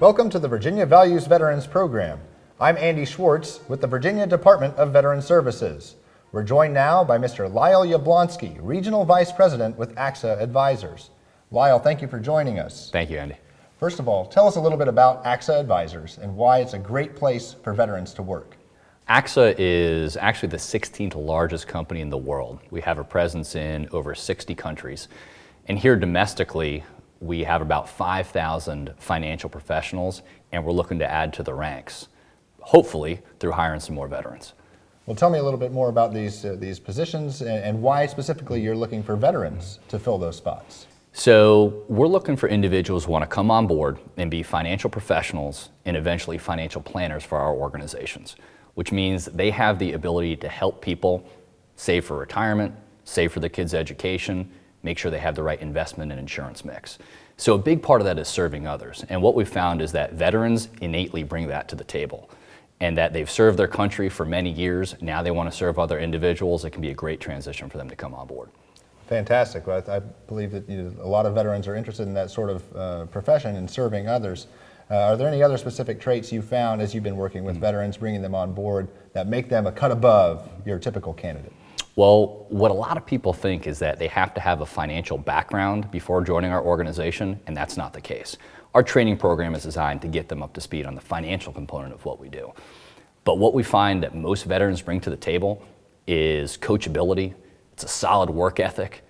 Welcome to the Virginia Values Veterans Program. I'm Andy Schwartz with the Virginia Department of Veteran Services. We're joined now by Mr. Lyle Yablonsky, Regional Vice President with AXA Advisors. Lyle, thank you for joining us. Thank you, Andy. First of all, tell us a little bit about AXA Advisors and why it's a great place for veterans to work. AXA is actually the 16th largest company in the world. We have a presence in over 60 countries. And here domestically, we have about 5,000 financial professionals, and we're looking to add to the ranks, hopefully through hiring some more veterans. Well, tell me a little bit more about these positions and why specifically you're looking for veterans to fill those spots. So we're looking for individuals who want to come on board and be financial professionals and eventually financial planners for our organizations, which means they have the ability to help people save for retirement, save for the kids' education, make sure they have the right investment and insurance mix. So a big part of that is serving others. And what we've found is that veterans innately bring that to the table, and that they've served their country for many years. Now they want to serve other individuals. It can be a great transition for them to come on board. Fantastic. Well, I believe that a lot of veterans are interested in that sort of profession and serving others. Are there any other specific traits you found as you've been working with veterans, bringing them on board, that make them a cut above your typical candidate? Well, what a lot of people think is that they have to have a financial background before joining our organization, and that's not the case. Our training program is designed to get them up to speed on the financial component of what we do. But what we find that most veterans bring to the table is coachability, it's a solid work ethic,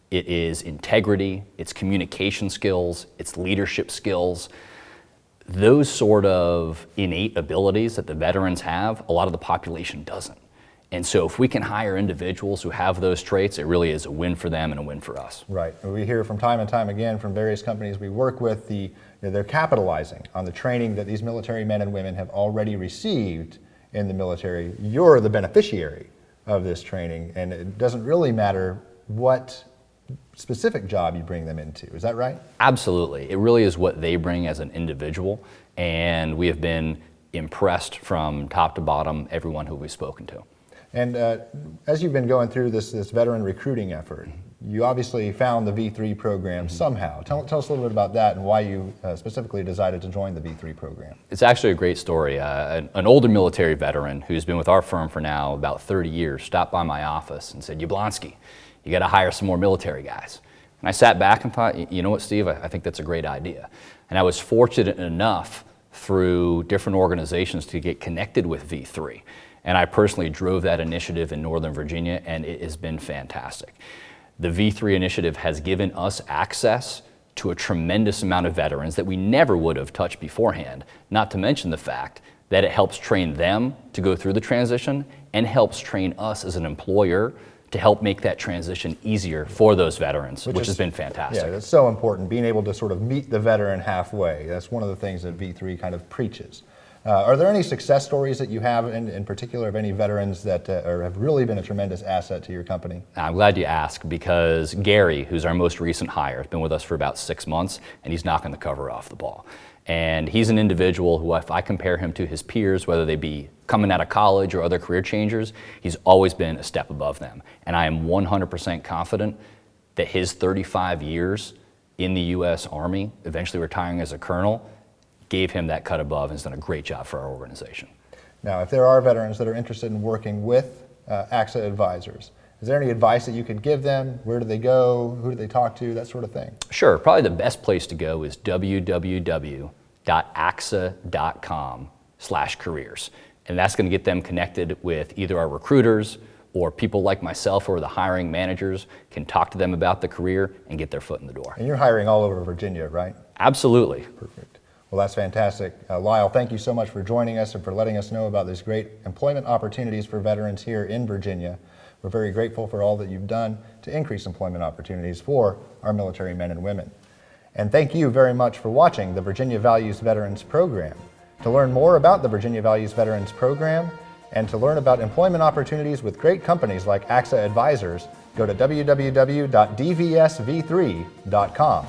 it is integrity, it's communication skills, it's leadership skills. Those sort of innate abilities that the veterans have, a lot of the population doesn't. And so if we can hire individuals who have those traits, it really is a win for them and a win for us. Right. We hear from time and time again from various companies we work with, they're capitalizing on the training that these military men and women have already received in the military. You're the beneficiary of this training, and it doesn't really matter what specific job you bring them into. Is that right? Absolutely. It really is what they bring as an individual, and we have been impressed from top to bottom, everyone who we've spoken to. And as you've been going through this veteran recruiting effort, you obviously found the V3 program somehow. Tell us a little bit about that and why you specifically decided to join the V3 program. It's actually a great story. An older military veteran who's been with our firm for now about 30 years stopped by my office and said, "Yablonsky, you got to hire some more military guys." And I sat back and thought, you know what, Steve, I think that's a great idea. And I was fortunate enough through different organizations to get connected with V3. And I personally drove that initiative in Northern Virginia, and it has been fantastic. The V3 initiative has given us access to a tremendous amount of veterans that we never would have touched beforehand, not to mention the fact that it helps train them to go through the transition and helps train us as an employer to help make that transition easier for those veterans, which has been fantastic. Yeah, that's so important, being able to sort of meet the veteran halfway. That's one of the things that V3 kind of preaches. Are there any success stories that you have in particular of any veterans that have really been a tremendous asset to your company? I'm glad you asked, because Gary, who's our most recent hire, has been with us for about 6 months, and he's knocking the cover off the ball. And he's an individual who, if I compare him to his peers, whether they be coming out of college or other career changers, he's always been a step above them. And I am 100% confident that his 35 years in the U.S. Army, eventually retiring as a colonel, gave him that cut above and has done a great job for our organization. Now, if there are veterans that are interested in working with AXA Advisors, is there any advice that you could give them? Where do they go? Who do they talk to? That sort of thing. Sure. Probably the best place to go is www.axa.com/careers. And that's going to get them connected with either our recruiters or people like myself or the hiring managers can talk to them about the career and get their foot in the door. And you're hiring all over Virginia, right? Absolutely. Perfect. Well, that's fantastic. Lyle, thank you so much for joining us and for letting us know about these great employment opportunities for veterans here in Virginia. We're very grateful for all that you've done to increase employment opportunities for our military men and women. And thank you very much for watching the Virginia Values Veterans Program. To learn more about the Virginia Values Veterans Program and to learn about employment opportunities with great companies like AXA Advisors, go to www.dvsv3.com.